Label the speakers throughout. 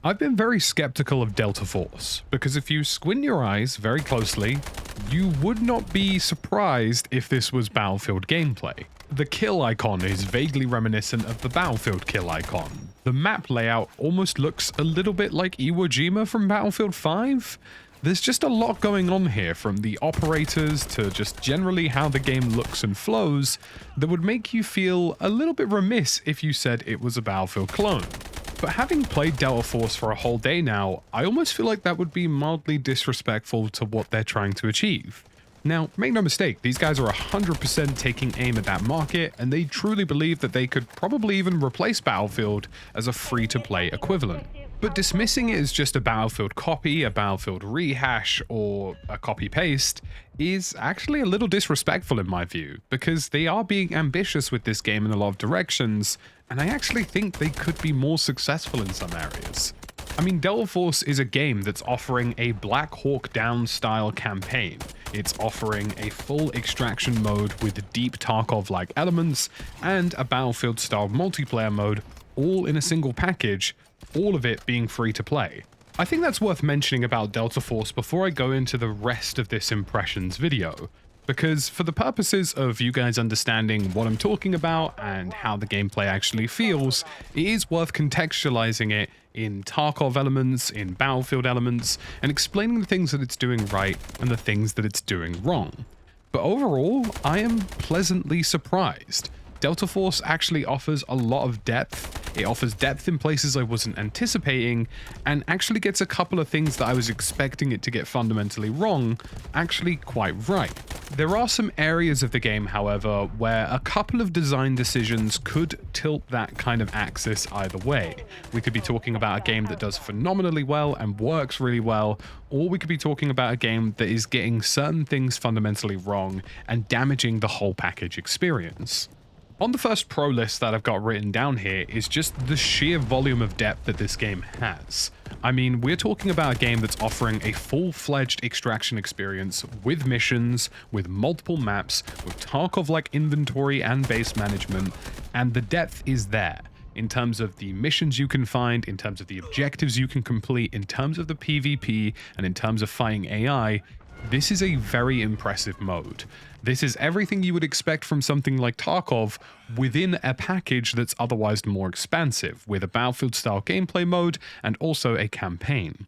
Speaker 1: I've been very skeptical of Delta Force, because if you squint your eyes very closely, you would not be surprised if this was Battlefield gameplay. The kill icon is vaguely reminiscent of the Battlefield kill icon. The map layout almost looks a little bit like Iwo Jima from Battlefield 5. There's just a lot going on here, from the operators to just generally how the game looks and flows, that would make you feel a little bit remiss if you said it was a Battlefield clone. But having played Delta Force for a whole day now, I almost feel like that would be mildly disrespectful to what they're trying to achieve. Now, make no mistake, these guys are 100% taking aim at that market, and they truly believe that they could probably even replace Battlefield as a free-to-play equivalent. But dismissing it as just a Battlefield copy, a Battlefield rehash, or a copy-paste is actually a little disrespectful in my view, because they are being ambitious with this game in a lot of directions, and I actually think they could be more successful in some areas. I mean, Delta Force is a game that's offering a Black Hawk Down style campaign. It's offering a full extraction mode with deep Tarkov-like elements and a Battlefield style multiplayer mode, all in a single package, all of it being free to play. I think that's worth mentioning about Delta Force before I go into the rest of this impressions video, because for the purposes of you guys understanding what I'm talking about and how the gameplay actually feels, it is worth contextualizing it in Tarkov elements, in Battlefield elements, and explaining the things that it's doing right and the things that it's doing wrong. But overall, I am pleasantly surprised. Delta Force actually offers a lot of depth. It offers depth in places I wasn't anticipating, and actually gets a couple of things that I was expecting it to get fundamentally wrong actually quite right. There are some areas of the game, however, where a couple of design decisions could tilt that kind of axis either way. We could be talking about a game that does phenomenally well and works really well, or we could be talking about a game that is getting certain things fundamentally wrong and damaging the whole package experience. On the first pro list that I've got written down here is just the sheer volume of depth that this game has. I mean, we're talking about a game that's offering a full-fledged extraction experience with missions, with multiple maps, with Tarkov-like inventory and base management, and the depth is there. In terms of the missions you can find, in terms of the objectives you can complete, in terms of the PvP, and in terms of fighting AI, this is a very impressive mode. This is everything you would expect from something like Tarkov within a package that's otherwise more expansive, with a Battlefield-style gameplay mode and also a campaign.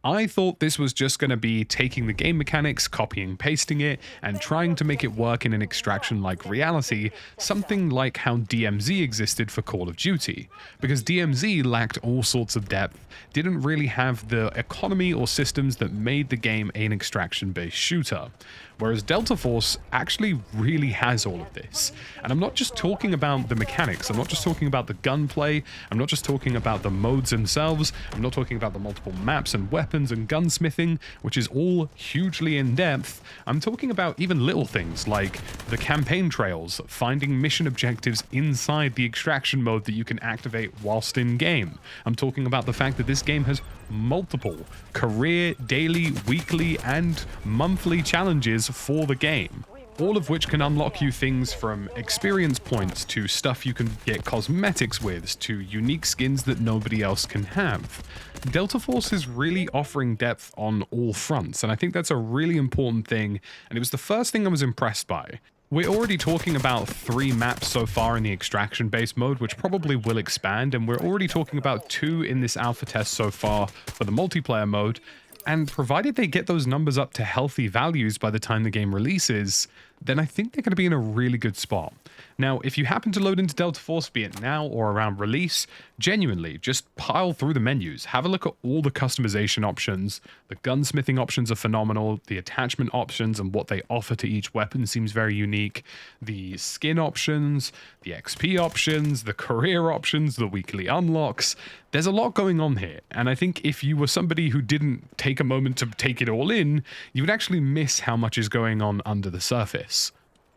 Speaker 1: I thought this was just going to be taking the game mechanics, copying, pasting it, and trying to make it work in an extraction-like reality, something like how DMZ existed for Call of Duty. Because DMZ lacked all sorts of depth, didn't really have the economy or systems that made the game an extraction-based shooter. Whereas Delta Force actually really has all of this. And I'm not just talking about the mechanics, I'm not just talking about the gunplay, I'm not just talking about the modes themselves, I'm not talking about the multiple maps and weapons and gunsmithing, which is all hugely in-depth. I'm talking about even little things like the campaign trails, finding mission objectives inside the extraction mode that you can activate whilst in-game. I'm talking about the fact that this game has multiple career, daily, weekly, and monthly challenges for the game, all of which can unlock you things from experience points to stuff you can get cosmetics with to unique skins that nobody else can have. Delta Force is really offering depth on all fronts, and I think that's a really important thing, and it was the first thing I was impressed by. We're already talking about 3 maps so far in the extraction-based mode, which probably will expand, and we're already talking about 2 in this alpha test so far for the multiplayer mode, and provided they get those numbers up to healthy values by the time the game releases, then I think they're going to be in a really good spot. Now, if you happen to load into Delta Force, be it now or around release, genuinely, just pile through the menus. Have a look at all the customization options. The gunsmithing options are phenomenal. The attachment options and what they offer to each weapon seems very unique. The skin options, the XP options, the career options, the weekly unlocks. There's a lot going on here, and I think if you were somebody who didn't take a moment to take it all in, you would actually miss how much is going on under the surface.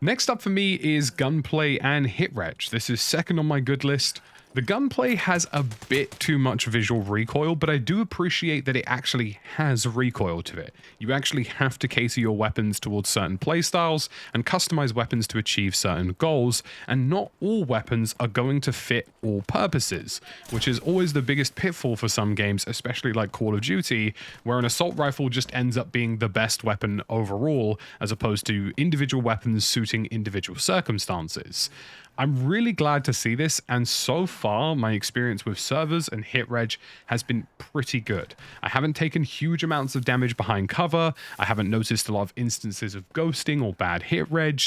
Speaker 1: Next up for me is gunplay and hit reg. This is second on my good list. The gunplay has a bit too much visual recoil, but I do appreciate that it actually has recoil to it. You actually have to cater your weapons towards certain playstyles and customize weapons to achieve certain goals, and not all weapons are going to fit all purposes, which is always the biggest pitfall for some games, especially like Call of Duty, where an assault rifle just ends up being the best weapon overall, as opposed to individual weapons suiting individual circumstances. I'm really glad to see this, and so far my experience with servers and hit reg has been pretty good. I haven't taken huge amounts of damage behind cover, I haven't noticed a lot of instances of ghosting or bad hit reg.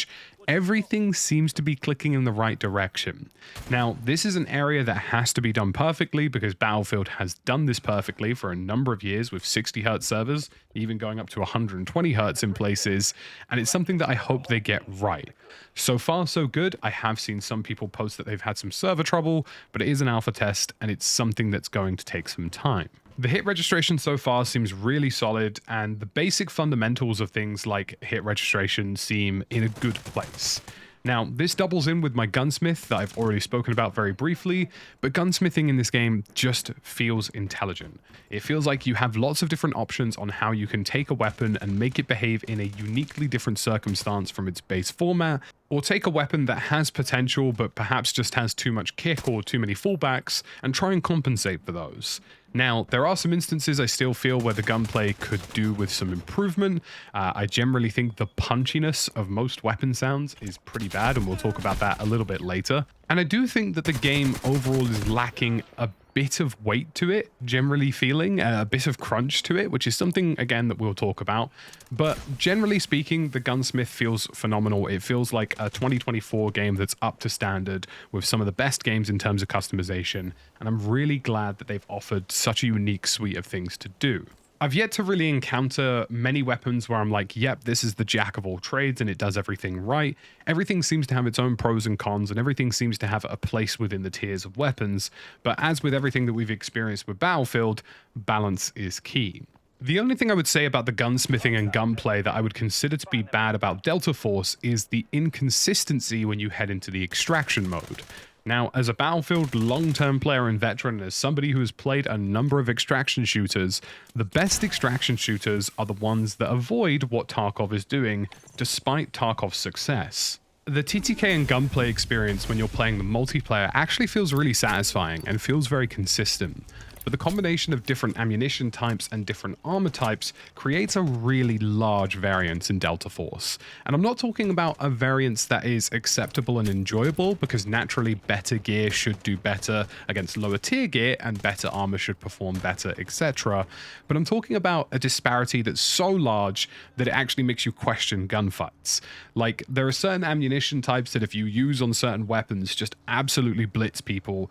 Speaker 1: Everything seems to be clicking in the right direction. Now, this is an area that has to be done perfectly because Battlefield has done this perfectly for a number of years with 60Hz servers, even going up to 120Hz in places, and it's something that I hope they get right. So far, so good. I have seen some people post that they've had some server trouble, but it is an alpha test, and it's something that's going to take some time. The hit registration so far seems really solid, and the basic fundamentals of things like hit registration seem in a good place. Now, this doubles in with my gunsmith that I've already spoken about very briefly, but gunsmithing in this game just feels intelligent. It feels like you have lots of different options on how you can take a weapon and make it behave in a uniquely different circumstance from its base format, or take a weapon that has potential but perhaps just has too much kick or too many fallbacks and try and compensate for those. Now, there are some instances I still feel where the gunplay could do with some improvement. I generally think the punchiness of most weapon sounds is pretty bad, and we'll talk about that a little bit later. And I do think that the game overall is lacking a bit of weight to it, generally feeling a bit of crunch to it, which is something, again, that we'll talk about. But generally speaking, the Gunsmith feels phenomenal. It feels like a 2024 game that's up to standard with some of the best games in terms of customization, and I'm really glad that they've offered such a unique suite of things to do. I've yet to really encounter many weapons where I'm like, yep, this is the jack of all trades and it does everything right. Everything seems to have its own pros and cons, and everything seems to have a place within the tiers of weapons. But as with everything that we've experienced with Battlefield, balance is key. The only thing I would say about the gunsmithing and gunplay that I would consider to be bad about Delta Force is the inconsistency when you head into the extraction mode. Now, as a Battlefield long-term player and veteran, and as somebody who has played a number of extraction shooters, the best extraction shooters are the ones that avoid what Tarkov is doing, despite Tarkov's success. The TTK and gunplay experience when you're playing the multiplayer actually feels really satisfying and feels very consistent. But the combination of different ammunition types and different armor types creates a really large variance in Delta Force. And I'm not talking about a variance that is acceptable and enjoyable, because naturally better gear should do better against lower tier gear and better armor should perform better, etc. But I'm talking about a disparity that's so large that it actually makes you question gunfights. Like, there are certain ammunition types that if you use on certain weapons just absolutely blitz people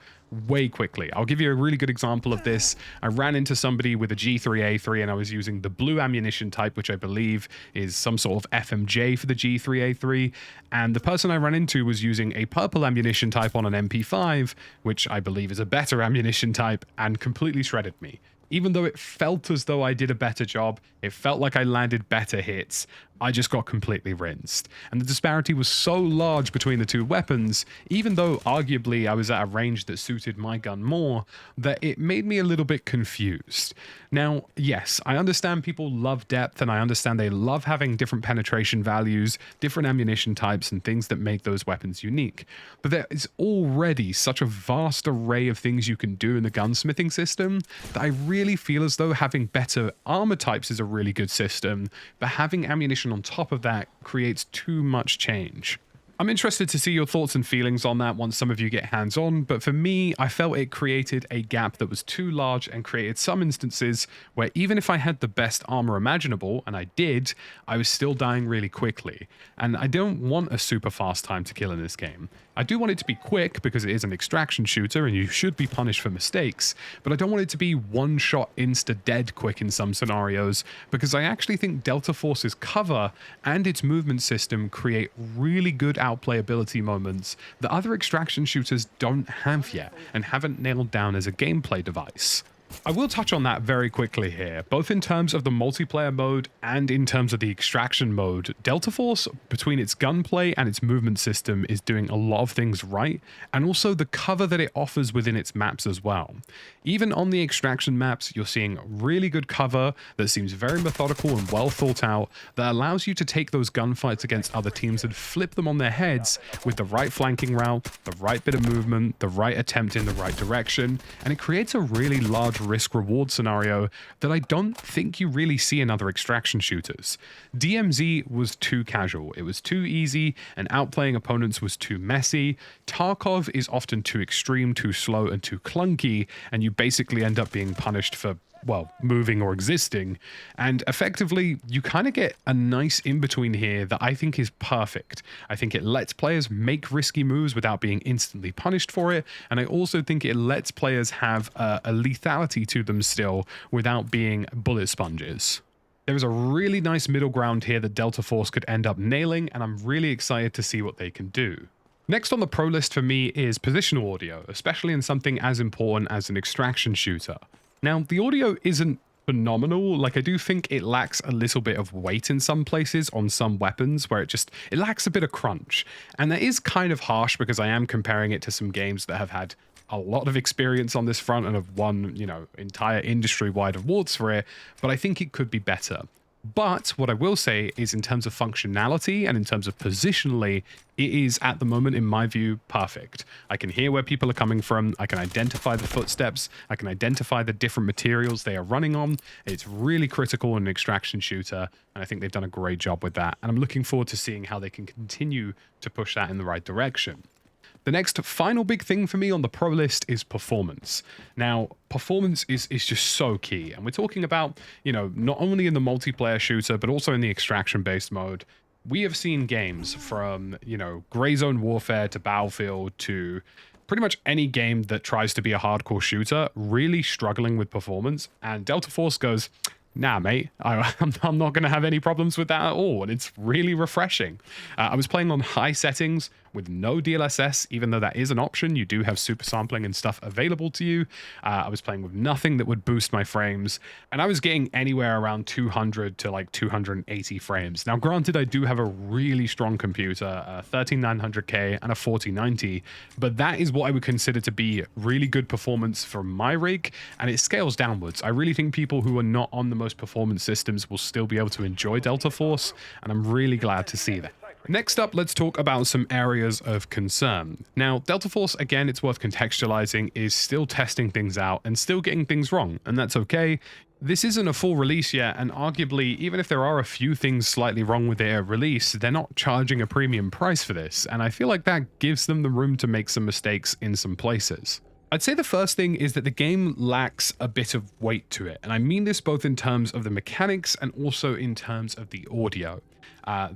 Speaker 1: way quickly. I'll give you a really good example of this. I ran into somebody with a G3A3 and I was using the blue ammunition type, which I believe is some sort of FMJ for the G3A3, and the person I ran into was using a purple ammunition type on an MP5, which I believe is a better ammunition type, and completely shredded me. Even though it felt as though I did a better job, it felt like I landed better hits, I just got completely rinsed. And the disparity was so large between the two weapons, even though arguably I was at a range that suited my gun more, that it made me a little bit confused. Now, yes, I understand people love depth, and I understand they love having different penetration values, different ammunition types, and things that make those weapons unique. But there is already such a vast array of things you can do in the gunsmithing system that I really feel as though having better armor types is a really good system, but having ammunition on top of that creates too much change. I'm interested to see your thoughts and feelings on that once some of you get hands-on, but for me, I felt it created a gap that was too large and created some instances where even if I had the best armor imaginable, and I did, I was still dying really quickly. And I don't want a super fast time to kill in this game. I do want it to be quick because it is an extraction shooter and you should be punished for mistakes, but I don't want it to be one-shot insta-dead quick in some scenarios, because I actually think Delta Force's cover and its movement system create really good outplayability moments that other extraction shooters don't have yet and haven't nailed down as a gameplay device. I will touch on that very quickly here, both in terms of the multiplayer mode and in terms of the extraction mode. Delta Force, between its gunplay and its movement system, is doing a lot of things right, and also the cover that it offers within its maps as well. Even on the extraction maps, you're seeing really good cover that seems very methodical and well thought out, that allows you to take those gunfights against other teams and flip them on their heads with the right flanking route, the right bit of movement, the right attempt in the right direction, and it creates a really large risk-reward scenario that I don't think you really see in other extraction shooters. DMZ was too casual, it was too easy, and outplaying opponents was too messy. Tarkov is often too extreme, too slow, and too clunky, and you basically end up being punished for, well, moving or existing. And effectively, you kind of get a nice in-between here that I think is perfect. I think it lets players make risky moves without being instantly punished for it, and I also think it lets players have a lethality to them still without being bullet sponges. There is a really nice middle ground here that Delta Force could end up nailing, and I'm really excited to see what they can do. Next on the pro list for me is positional audio, especially in something as important as an extraction shooter. Now, the audio isn't phenomenal. Like, I do think it lacks a little bit of weight in some places on some weapons where it lacks a bit of crunch. And that is kind of harsh because I am comparing it to some games that have had a lot of experience on this front and have won, entire industry-wide awards for it, but I think it could be better. But what I will say is in terms of functionality and in terms of positionally, it is at the moment, in my view, perfect. I can hear where people are coming from. I can identify the footsteps. I can identify the different materials they are running on. It's really critical in an extraction shooter, and I think they've done a great job with that. And I'm looking forward to seeing how they can continue to push that in the right direction. The next final big thing for me on the pro list is performance. Now, performance is just so key. And we're talking about, not only in the multiplayer shooter, but also in the extraction-based mode. We have seen games from, Gray Zone Warfare to Battlefield to pretty much any game that tries to be a hardcore shooter really struggling with performance. And Delta Force goes, nah, mate, I'm not going to have any problems with that at all. And it's really refreshing. I was playing on high settings with no DLSS, even though that is an option. You do have super sampling and stuff available to you. I was playing with nothing that would boost my frames, and I was getting anywhere around 200 to like 280 frames. Now, granted, I do have a really strong computer, a 13900K and a 4090, but that is what I would consider to be really good performance for my rig, and it scales downwards. I really think people who are not on the most performance systems will still be able to enjoy Delta Force, and I'm really glad to see that. Next up, let's talk about some areas of concern. Now, Delta Force, again, it's worth contextualizing, is still testing things out and still getting things wrong, and that's okay. This isn't a full release yet, and arguably, even if there are a few things slightly wrong with their release, they're not charging a premium price for this, and I feel like that gives them the room to make some mistakes in some places. I'd say the first thing is that the game lacks a bit of weight to it, and I mean this both in terms of the mechanics and also in terms of the audio.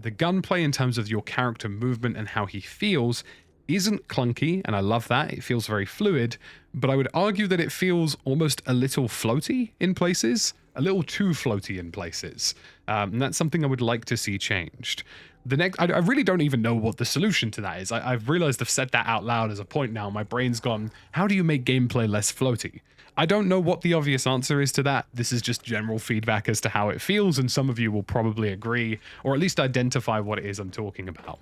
Speaker 1: The gunplay in terms of your character movement and how he feels isn't clunky, and I love that. It feels very fluid, but I would argue that it feels almost a little floaty in places, a little too floaty in places. And that's something I would like to see changed. I really don't even know what the solution to that is. I've realized I've said that out loud as a point now. My brain's gone, how do you make gameplay less floaty? I don't know what the obvious answer is to that. This is just general feedback as to how it feels, and some of you will probably agree, or at least identify what it is I'm talking about.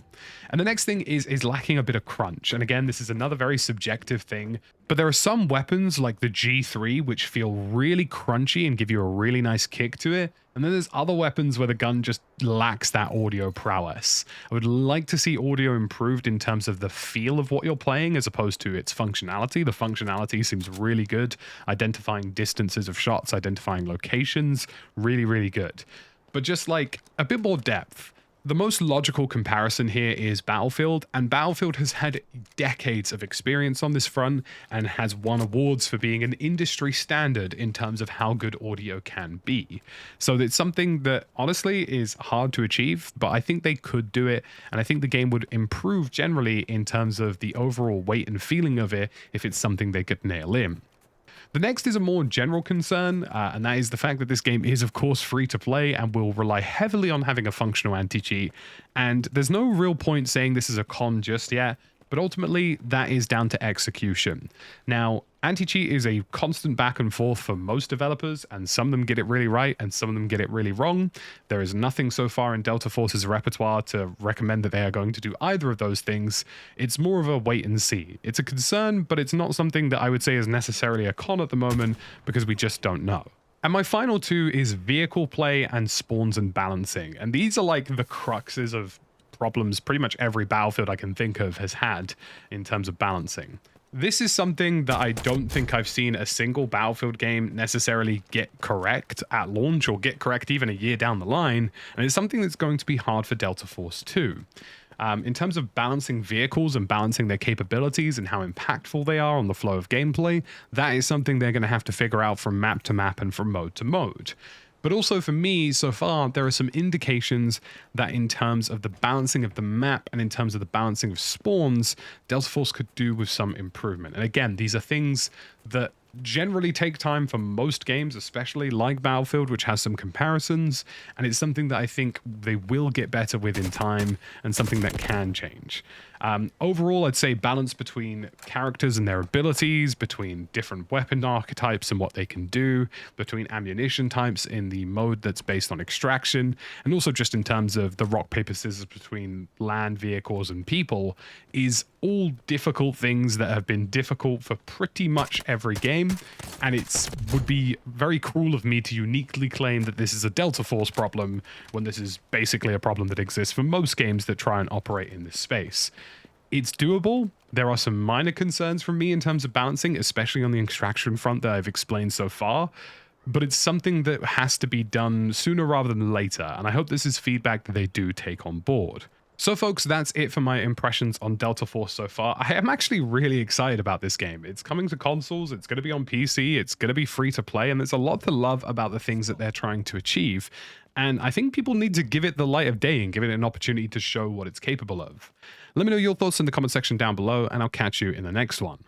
Speaker 1: And the next thing is lacking a bit of crunch. And again, this is another very subjective thing, but there are some weapons like the G3 which feel really crunchy and give you a really nice kick to it. And then there's other weapons where the gun just lacks that audio prowess. I would like to see audio improved in terms of the feel of what you're playing as opposed to its functionality. The functionality seems really good. Identifying distances of shots, identifying locations, really, really good. But just like a bit more depth. The most logical comparison here is Battlefield, and Battlefield has had decades of experience on this front and has won awards for being an industry standard in terms of how good audio can be. So it's something that honestly is hard to achieve, but I think they could do it, and I think the game would improve generally in terms of the overall weight and feeling of it if it's something they could nail in. The next is a more general concern, and that is the fact that this game is, of course, free to play and will rely heavily on having a functional anti-cheat. And there's no real point saying this is a con just yet, But ultimately, that is down to execution. Now, anti-cheat is a constant back and forth for most developers, and some of them get it really right and some of them get it really wrong. There is nothing so far in Delta Force's repertoire to recommend that they are going to do either of those things. It's more of a wait and see. It's a concern, but it's not something that I would say is necessarily a con at the moment because we just don't know. And my final two is vehicle play and spawns and balancing. And these are like the cruxes of problems pretty much every Battlefield I can think of has had in terms of balancing. This is something that I don't think I've seen a single Battlefield game necessarily get correct at launch or get correct even a year down the line, and it's something that's going to be hard for Delta Force too. In terms of balancing vehicles and balancing their capabilities and how impactful they are on the flow of gameplay, that is something they're going to have to figure out from map to map and from mode to mode. But also for me, so far, there are some indications that in terms of the balancing of the map and in terms of the balancing of spawns, Delta Force could do with some improvement. And again, these are things that generally take time for most games, especially like Battlefield, which has some comparisons, and it's something that I think they will get better with in time and something that can change. Overall, I'd say balance between characters and their abilities, between different weapon archetypes and what they can do, between ammunition types in the mode that's based on extraction, and also just in terms of the rock, paper, scissors between land, vehicles, and people, is all difficult things that have been difficult for pretty much every game, and it would be very cruel of me to uniquely claim that this is a Delta Force problem when this is basically a problem that exists for most games that try and operate in this space. It's doable. There are some minor concerns from me in terms of balancing, especially on the extraction front that I've explained so far, but it's something that has to be done sooner rather than later, and I hope this is feedback that they do take on board. So folks, that's it for my impressions on Delta Force so far. I am actually really excited about this game. It's coming to consoles, it's going to be on PC, it's going to be free to play, and there's a lot to love about the things that they're trying to achieve. And I think people need to give it the light of day and give it an opportunity to show what it's capable of. Let me know your thoughts in the comment section down below, and I'll catch you in the next one.